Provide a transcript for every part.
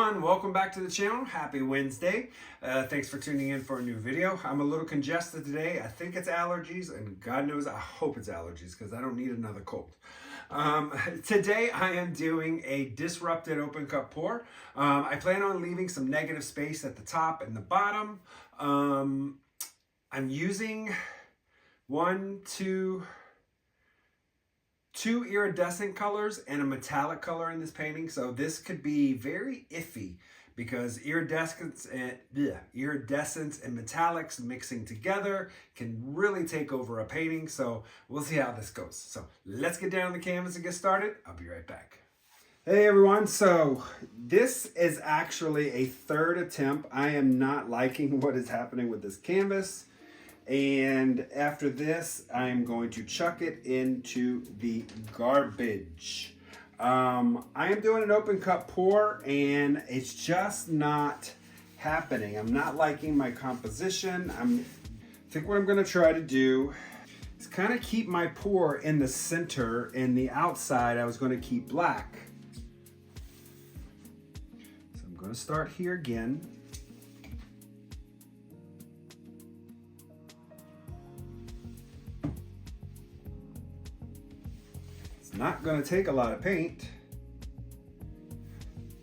everyone, welcome back to the channel. Happy Wednesday. Thanks for tuning in for a new video. I'm a little congested today. I think it's allergies, and God knows I hope it's allergies because I don't need another cold. Today I am doing a disrupted open cup pour. I plan on leaving some negative space at the top and the bottom. I'm using two iridescent colors and a metallic color in this painting, so this could be very iffy because iridescence and metallics mixing together can really take over a painting. So we'll see how this goes. So let's get down on the canvas and get started. I'll be right back. Hey everyone, so this is actually a third attempt. I am not liking what is happening with this canvas. And after this, I'm going to chuck it into the garbage. I am doing an open cup pour and it's just not happening. I'm not liking my composition. I think what I'm gonna try to do is kind of keep my pour in the center, and the outside I was gonna keep black. So I'm gonna start here again. Not going to take a lot of paint,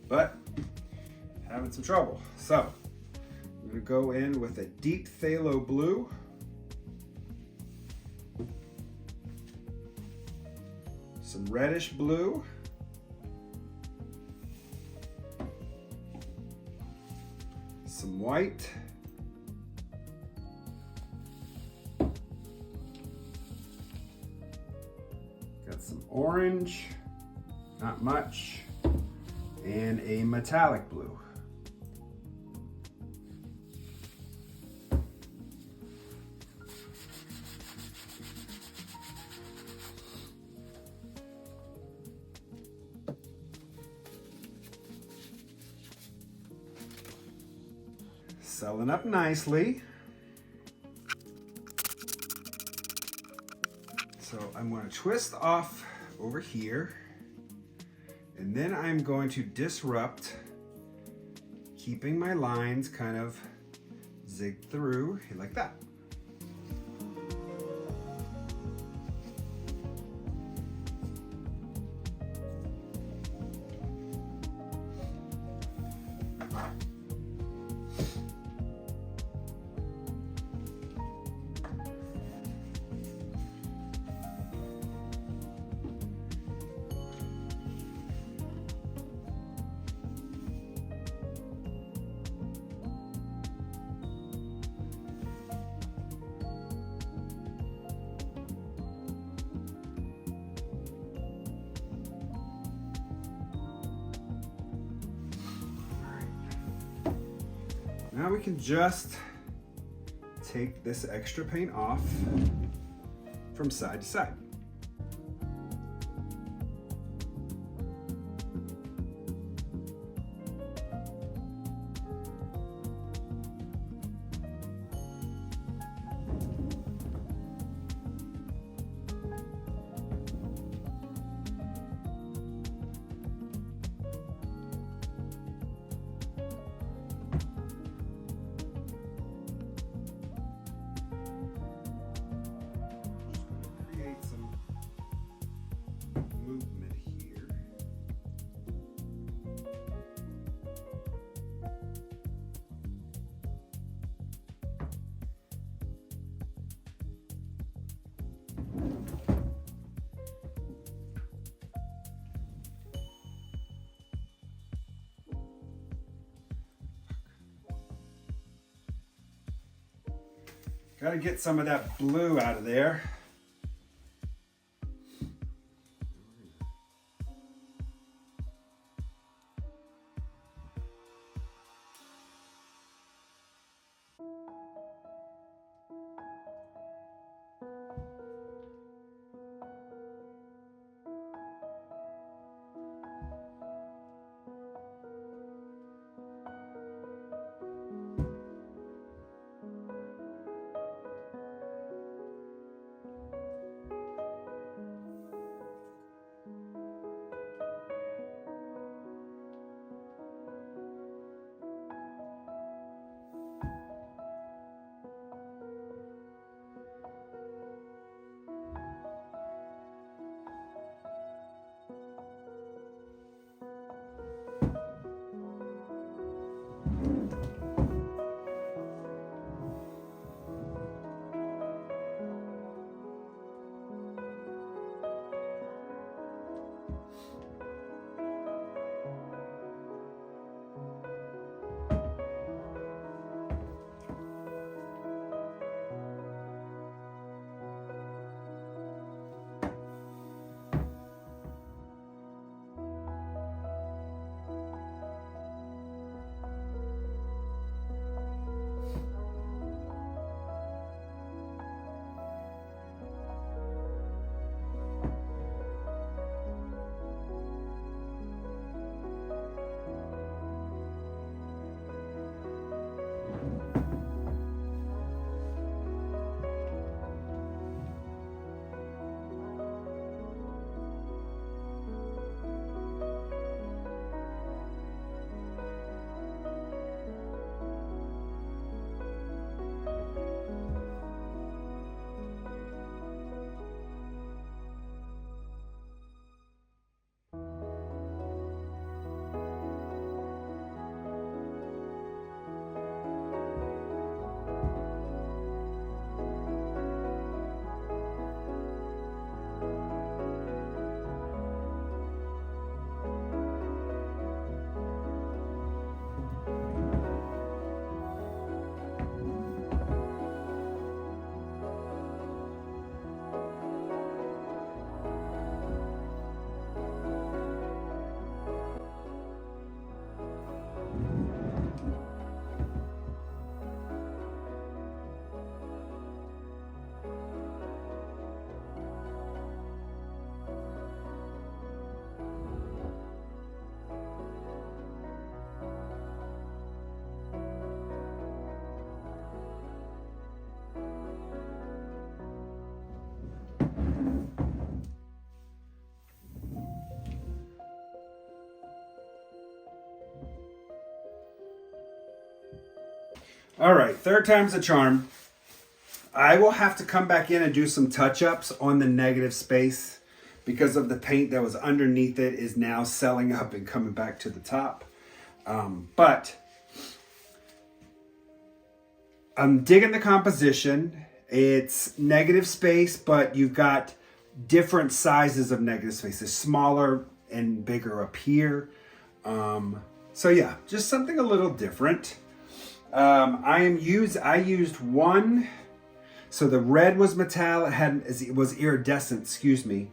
but having some trouble. So I'm going to go in with a deep phthalo blue. Some reddish blue. Some white. Got some orange, not much, and a metallic blue. Selling up nicely. So I'm going to twist off over here, and then I'm going to disrupt, keeping my lines kind of zig through like that. Now we can just take this extra paint off from side to side. Got to get some of that blue out of there. All right, third time's a charm. I will have to come back in and do some touch-ups on the negative space because of the paint that was underneath it is now selling up and coming back to the top. But I'm digging the composition. It's negative space, but you've got different sizes of negative space. It's smaller and bigger up here. So yeah, just something a little different. I used one. So the red was metallic, it was iridescent, excuse me.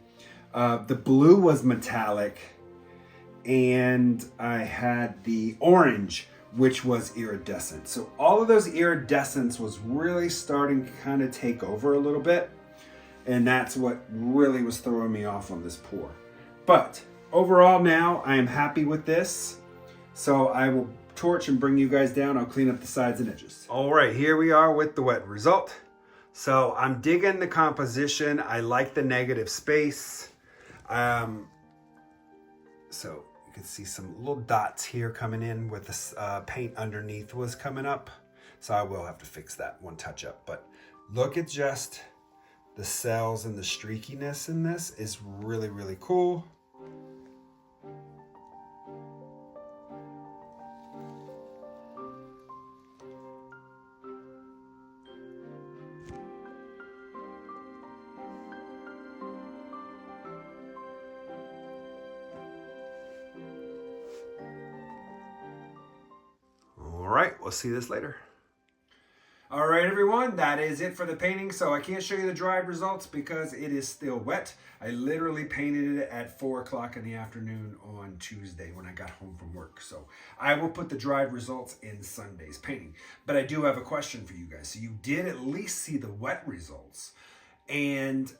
The blue was metallic, and I had the orange, which was iridescent. So all of those iridescence was really starting to kind of take over a little bit, and that's what really was throwing me off on this pour. But overall now, I am happy with this. So I will torch and bring you guys down. I'll clean up the sides and edges. All right, here we are with the wet result. So I'm digging the composition. I like the negative space. So you can see some little dots here coming in with this paint underneath was coming up. So I will have to fix that one touch up. But look at just the cells and the streakiness in this is really, really cool. All right, we'll see this later. All right, everyone, that is it for the painting. So I can't show you the dried results because it is still wet. I literally painted it at 4 o'clock in the afternoon on Tuesday when I got home from work. So I will put the dried results in Sunday's painting. But I do have a question for you guys. So you did at least see the wet results. And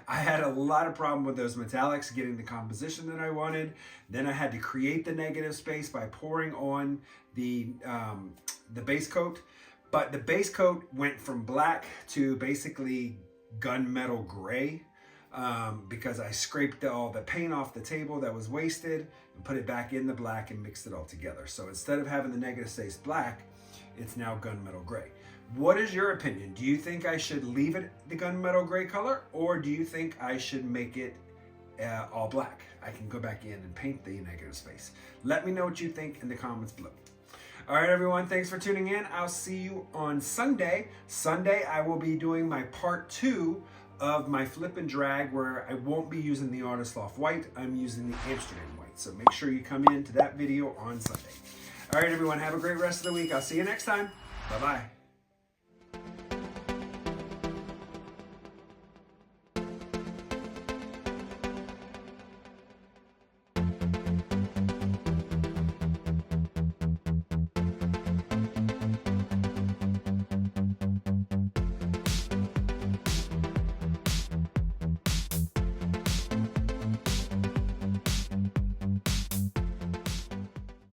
I had a lot of problem with those metallics getting the composition that I wanted. Then I had to create the negative space by pouring on the base coat. But the base coat went from black to basically gunmetal gray because I scraped all the paint off the table that was wasted and put it back in the black and mixed it all together. So instead of having the negative space black, it's now gunmetal gray. What is your opinion? Do you think I should leave it the gunmetal gray color, or do you think I should make it all black? I can go back in and paint the negative space. Let me know what you think in the comments below. All right, everyone, thanks for tuning in. I'll see you on Sunday. Sunday, I will be doing my part 2 of my flip and drag, where I won't be using the Artist Loft white. I'm using the Amsterdam white. So make sure you come in to that video on Sunday. All right, everyone, have a great rest of the week. I'll see you next time. Bye-bye.